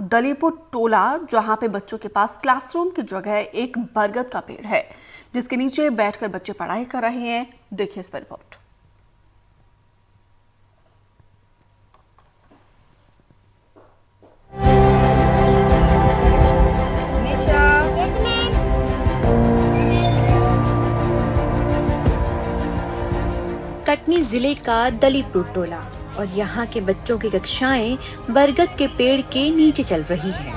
दलीपुर टोला, जहां पे बच्चों के पास क्लासरूम की जगह एक बरगद का पेड़ है, जिसके नीचे बैठकर बच्चे पढ़ाई कर रहे हैं। देखिए इस पर रिपोर्ट। कटनी जिले का दलीपुर टोला और यहाँ के बच्चों की कक्षाएं बरगद के पेड़ के नीचे चल रही है।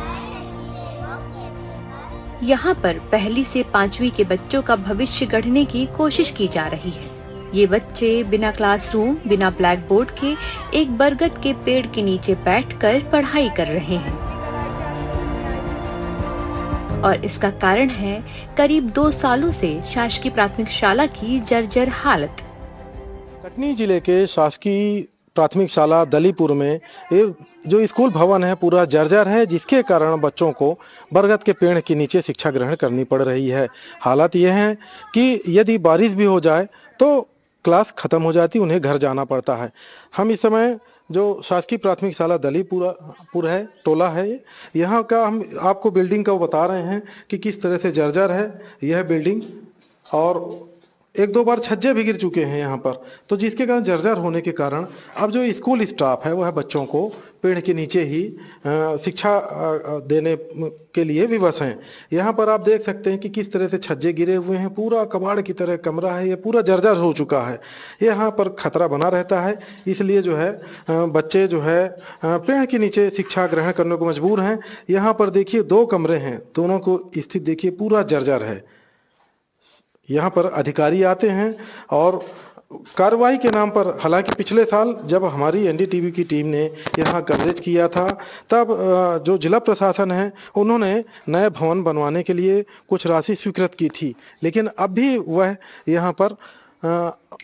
यहाँ पर पहली से 5वीं के बच्चों का भविष्य गढ़ने की कोशिश की जा रही है। ये बच्चे बिना क्लासरूम, बिना ब्लैक बोर्ड के एक बरगद के पेड़ के नीचे बैठकर पढ़ाई कर रहे हैं और इसका कारण है करीब 2 सालों से शासकीय प्राथमिक शाला की जर्जर हालत। कटनी जिले के शासकीय प्राथमिक शाला दलीपुर में ये जो स्कूल भवन है पूरा जर्जर है, जिसके कारण बच्चों को बरगद के पेड़ के नीचे शिक्षा ग्रहण करनी पड़ रही है। हालत यह है कि यदि बारिश भी हो जाए तो क्लास ख़त्म हो जाती, उन्हें घर जाना पड़ता है। हम इस समय जो शासकीय प्राथमिक शाला दलीपुर है, टोला है, यहाँ का हम आपको बिल्डिंग का वो बता रहे हैं कि किस तरह से जर्जर है यह बिल्डिंग, और 1-2 बार छज्जे भी गिर चुके हैं यहाँ पर। तो जिसके कारण जर्जर होने के कारण अब जो स्कूल स्टाफ है वह बच्चों को पेड़ के नीचे ही शिक्षा देने के लिए विवश हैं। यहाँ पर आप देख सकते हैं कि किस तरह से छज्जे गिरे हुए हैं, पूरा कबाड़ की तरह कमरा है, ये पूरा जर्जर हो चुका है। यहाँ पर खतरा बना रहता है, इसलिए जो है बच्चे जो है पेड़ के नीचे शिक्षा ग्रहण करने को मजबूर हैं। यहाँ पर देखिए 2 कमरे हैं, दोनों को स्थित देखिए पूरा जर्जर है। यहाँ पर अधिकारी आते हैं और कार्रवाई के नाम पर, हालांकि पिछले साल जब हमारी एनडीटीवी की टीम ने यहाँ कवरेज किया था तब जो जिला प्रशासन है उन्होंने नए भवन बनवाने के लिए कुछ राशि स्वीकृत की थी, लेकिन अब भी वह यहाँ पर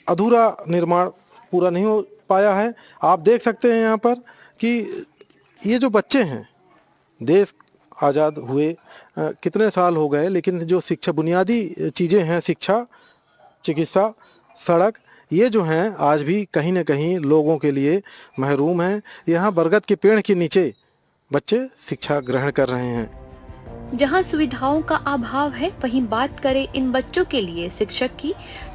अधूरा निर्माण पूरा नहीं हो पाया है। आप देख सकते हैं यहाँ पर कि ये जो बच्चे हैं, देश आज़ाद हुए कितने साल हो गए, लेकिन जो शिक्षा बुनियादी चीज़ें हैं, शिक्षा, चिकित्सा, सड़क, ये जो हैं आज भी कहीं न कहीं लोगों के लिए महरूम हैं। यहाँ बरगद के पेड़ के नीचे बच्चे शिक्षा ग्रहण कर रहे हैं। जहाँ सुविधाओं का अभाव है, वहीं बात करें इन बच्चों के लिए शिक्षक की,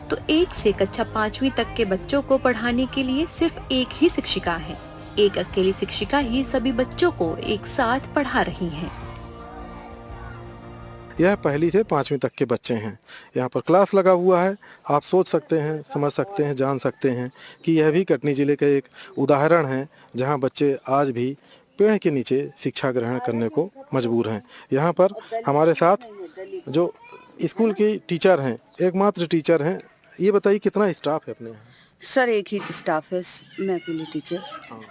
तो 1 से कक्षा 5वीं तक के बच्चों को पढ़ाने के लिए सिर्फ एक ही शिक्षिका है। एक अकेली शिक्षिका ही सभी बच्चों को एक साथ पढ़ा रही है। यह पहली से 5वीं तक के बच्चे हैं, यहाँ पर क्लास लगा हुआ है। आप सोच सकते हैं, समझ सकते हैं, जान सकते हैं कि यह भी कटनी जिले का एक उदाहरण है जहाँ बच्चे आज भी पेड़ के नीचे शिक्षा ग्रहण करने को मजबूर हैं। यहाँ पर हमारे साथ जो स्कूल की टीचर हैं, एकमात्र टीचर हैं, ये बताइए कितना स्टाफ है अपने यहाँ? सर एक ही स्टाफ है, मैं अकेली टीचर। हाँ,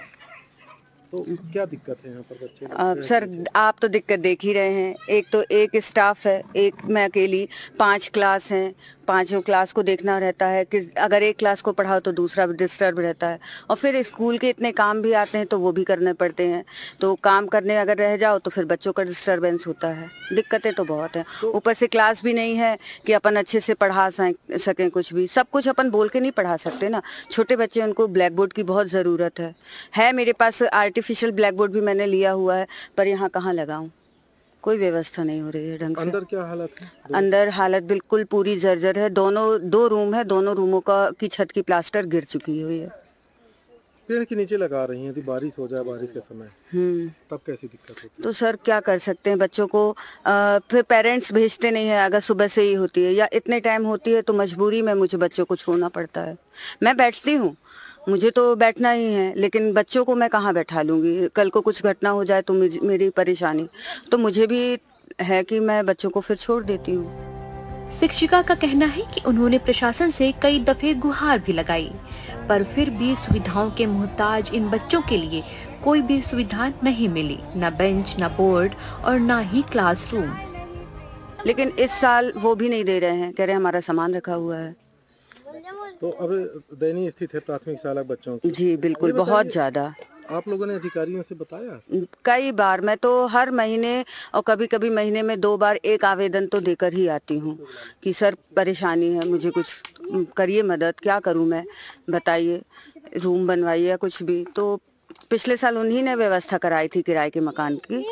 तो क्या दिक्कत है यहाँ पर बच्चे? सर आप तो दिक्कत देख ही रहे हैं, एक तो एक स्टाफ है, एक मैं अकेली, 5 क्लास हैं, 5 क्लास को देखना रहता है कि अगर एक क्लास को पढ़ाओ तो दूसरा भी डिस्टर्ब रहता है, और फिर स्कूल के इतने काम भी आते हैं तो वो भी करने पड़ते हैं। तो काम करने अगर रह जाओ तो फिर बच्चों का डिस्टर्बेंस होता है, दिक्कतें तो बहुत हैं। ऊपर से क्लास भी नहीं है कि अपन अच्छे से पढ़ा सकें, कुछ भी सब कुछ अपन बोल के नहीं पढ़ा सकते ना। छोटे बच्चे, उनको ब्लैक बोर्ड की बहुत ज़रूरत है। मेरे पास आर्टिफिशियल ब्लैक बोर्ड भी मैंने लिया हुआ है, पर यहाँ कहाँ लगाऊं, कोई व्यवस्था नहीं हो रही है ढंग से। अंदर क्या हालत है? अंदर हालत बिल्कुल पूरी जर्जर है। 2 रूम है, दोनों रूमों की छत की प्लास्टर गिर चुकी हुई है। पेड़ के नीचे लगा रही हैं, यदि बारिश हो जाए, बारिश के समय तब कैसी दिक्कत होती है? तो सर क्या कर सकते हैं, बच्चों को फिर पेरेंट्स भेजते नहीं है। अगर सुबह से ही होती है या इतने टाइम होती है तो मजबूरी में मुझे बच्चों को छोड़ना पड़ता है। मैं बैठती हूँ, मुझे तो बैठना ही है, लेकिन बच्चों को मैं कहाँ बैठा लूँगी? कल को कुछ घटना हो जाए तो मेरी परेशानी, तो मुझे भी है कि मैं बच्चों को फिर छोड़ देती हूँ। शिक्षिका का कहना है कि उन्होंने प्रशासन से कई दफे गुहार भी लगाई, पर फिर भी सुविधाओं के मोहताज इन बच्चों के लिए कोई भी सुविधा नहीं मिली, न बेंच, न बोर्ड और न ही क्लासरूम। लेकिन इस साल वो भी नहीं दे रहे हैं, कह रहे हैं हमारा सामान रखा हुआ है। तो अब दयनीय स्थिति है प्राथमिक शाला बच्चों की। जी बिल्कुल, बहुत ज़्यादा। आप लोगों ने अधिकारियों से बताया? कई बार, मैं तो हर महीने और कभी कभी महीने में 2 बार एक आवेदन तो देकर ही आती हूँ कि सर परेशानी है, मुझे कुछ करिए मदद, क्या करूँ मैं, बताइए, रूम बनवाइए या कुछ भी। तो पिछले साल उन्हीं ने व्यवस्था कराई थी किराए के मकान की।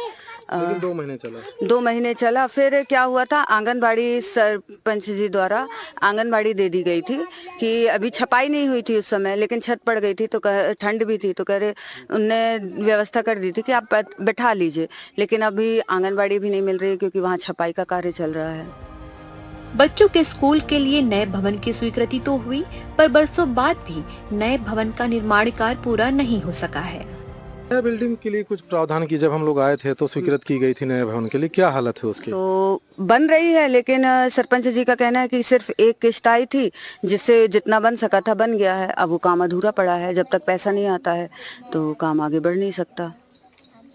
लेकिन 2 महीने चला। 2 महीने चला, फिर क्या हुआ था, आंगनबाड़ी सरपंच जी द्वारा आंगनबाड़ी दे दी गई थी कि अभी छपाई नहीं हुई थी उस समय, लेकिन छत पड़ गई थी तो ठंड भी थी, तो कह रहे उनने व्यवस्था कर दी थी कि आप बैठा लीजिए, लेकिन अभी आंगनबाड़ी भी नहीं मिल रही है क्योंकि वहाँ छपाई का कार्य चल रहा है। बच्चों के स्कूल के लिए नए भवन की स्वीकृति तो हुई, पर बरसों बाद भी नए भवन का निर्माण कार्य पूरा नहीं हो सका है। नया बिल्डिंग के लिए कुछ प्रावधान की जब हम लोग आए थे तो स्वीकृत की गई थी नए भवन के लिए, क्या हालत है उसकी? तो बन रही है, लेकिन सरपंच जी का कहना है कि सिर्फ एक किश्त आई थी जिससे जितना बन सका था बन गया है, अब वो काम अधूरा पड़ा है। जब तक पैसा नहीं आता है तो काम आगे बढ़ नहीं सकता।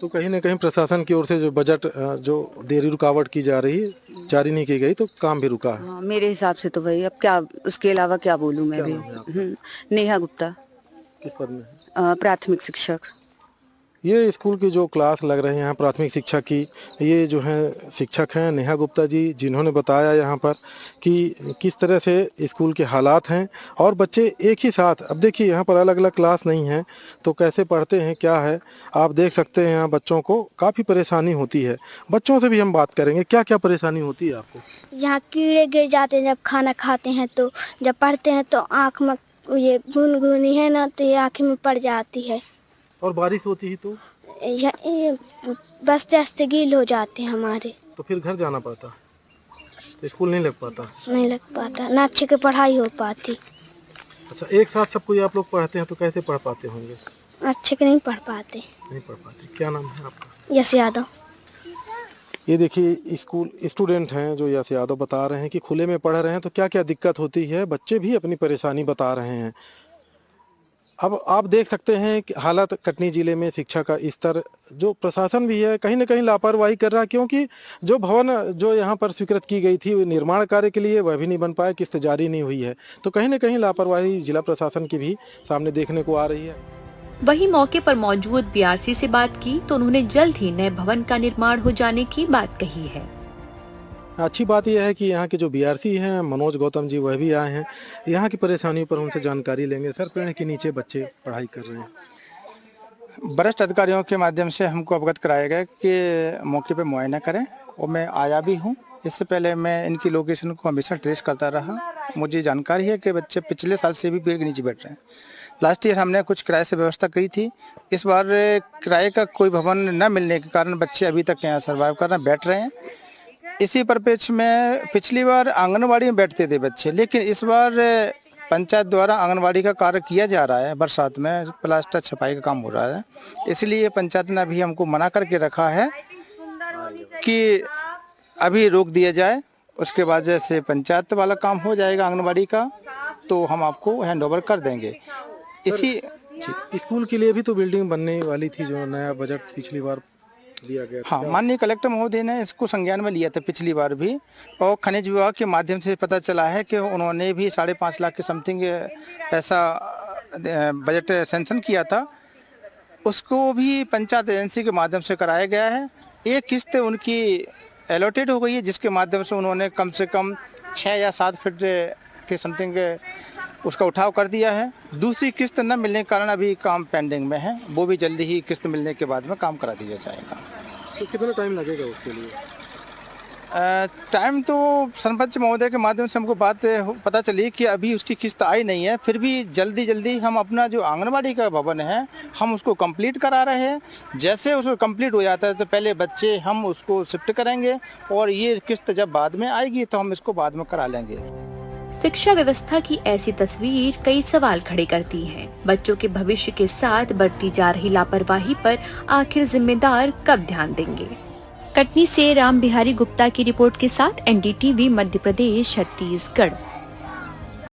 तो कहीं ना कहीं प्रशासन की ओर से जो बजट जो देरी रुकावट की जा रही है, जारी नहीं की गई, तो काम भी रुका है। हाँ, मेरे हिसाब से तो वही, अब क्या उसके अलावा क्या बोलूँ मैं भी। नेहा गुप्ता। किस पद में है? प्राथमिक शिक्षक। ये स्कूल की जो क्लास लग रहे हैं यहाँ प्राथमिक शिक्षा की, ये जो हैं शिक्षक हैं नेहा गुप्ता जी, जिन्होंने बताया यहाँ पर कि किस तरह से स्कूल के हालात हैं और बच्चे एक ही साथ, अब देखिए यहाँ पर अलग अलग क्लास नहीं है तो कैसे पढ़ते हैं, क्या है आप देख सकते हैं। यहाँ बच्चों को काफ़ी परेशानी होती है। बच्चों से भी हम बात करेंगे, क्या क्या परेशानी होती है आपको? यहाँ कीड़े गिर जाते हैं जब खाना खाते हैं, तो जब पढ़ते हैं तो आँख में ये घुनघुनी है ना, तो ये आँख में पड़ जाती है। और बारिश होती है तो ये बस्ते बस्ते गील हो जाते हैं हमारे, तो फिर घर जाना पड़ता, तो स्कूल नहीं लग पाता। नहीं लग पाता ना, अच्छे की पढ़ाई हो पाती। अच्छा, एक साथ सब कोई आप लोग पढ़ते हैं तो कैसे पढ़ पाते होंगे? अच्छे के नहीं पढ़ पाते। नहीं पढ़ पाते। क्या नाम है आपका? यश यादव। ये देखिए स्कूल स्टूडेंट हैं जो यश यादव बता रहे हैं कि खुले में पढ़ रहे हैं तो क्या क्या दिक्कत होती है, बच्चे भी अपनी परेशानी बता रहे हैं। अब आप देख सकते हैं कि हालत कटनी ज़िले में शिक्षा का स्तर, जो प्रशासन भी है कहीं ना कहीं लापरवाही कर रहा है, क्योंकि जो भवन जो यहाँ पर स्वीकृत की गई थी निर्माण कार्य के लिए वह भी नहीं बन पाया, किस्त जारी नहीं हुई है, तो कहीं ना कहीं लापरवाही जिला प्रशासन की भी सामने देखने को आ रही है। वहीं मौके पर मौजूद बीआरसी से बात की तो उन्होंने जल्द ही नए भवन का निर्माण हो जाने की बात कही है। अच्छी बात यह है कि यहाँ के जो बीआरसी हैं मनोज गौतम जी, वह भी आए हैं, यहाँ की परेशानियों पर उनसे जानकारी लेंगे। सर, पेड़ के नीचे बच्चे पढ़ाई कर रहे हैं, वरिष्ठ अधिकारियों के माध्यम से हमको अवगत कराया गया कि मौके पे मुआयना करें, और मैं आया भी हूँ। इससे पहले मैं इनकी लोकेशन को हमेशा ट्रेस करता रहा। मुझे जानकारी है कि बच्चे पिछले साल से भी पेड़ के नीचे बैठ रहे हैं। लास्ट ईयर हमने कुछ किराए से व्यवस्था की थी, इस बार किराए का कोई भवन न मिलने के कारण बच्चे अभी तक यहाँ सर्वाइव करना बैठ रहे हैं। इसी परिप्रेक्ष्य में पिछली बार आंगनवाड़ी में बैठते थे बच्चे, लेकिन इस बार पंचायत द्वारा आंगनवाड़ी का कार्य किया जा रहा है, बरसात में प्लास्टर छपाई का काम हो रहा है, इसलिए पंचायत ने अभी हमको मना करके रखा है कि अभी रोक दिया जाए, उसके बाद जैसे पंचायत वाला काम हो जाएगा आंगनवाड़ी का तो हम आपको हैंड ओवर कर देंगे। इसी स्कूल के लिए भी तो बिल्डिंग बनने वाली थी, जो नया बजट पिछली बार दिया गया था। हाँ, माननीय कलेक्टर महोदय ने इसको संज्ञान में लिया था पिछली बार भी, और खनिज विभाग के माध्यम से पता चला है कि उन्होंने भी 5.5 लाख के समथिंग पैसा बजट सैंक्शन किया था, उसको भी पंचायत एजेंसी के माध्यम से कराया गया है। एक किस्त उनकी एलोटेड हो गई है, जिसके माध्यम से उन्होंने कम से कम 6 या 7 फीट के समथिंग उसका उठाव कर दिया है। दूसरी किस्त न मिलने के कारण अभी काम पेंडिंग में है, वो भी जल्दी ही किस्त मिलने के बाद में काम करा दिया जाएगा। तो कितना टाइम लगेगा उसके लिए? टाइम तो सरपंच महोदय के माध्यम से हमको बात पता चली कि अभी उसकी किस्त आई नहीं है, फिर भी जल्दी हम अपना जो आंगनबाड़ी का भवन है हम उसको कंप्लीट करा रहे हैं। जैसे उसको कंप्लीट हो जाता है तो पहले बच्चे हम उसको शिफ्ट करेंगे, और ये किस्त जब बाद में आएगी तो हम इसको बाद में करा लेंगे। शिक्षा व्यवस्था की ऐसी तस्वीर कई सवाल खड़े करती है। बच्चों के भविष्य के साथ बढ़ती जा रही लापरवाही पर आखिर जिम्मेदार कब ध्यान देंगे? कटनी से राम बिहारी गुप्ता की रिपोर्ट के साथ एनडीटीवी मध्य प्रदेश छत्तीसगढ़।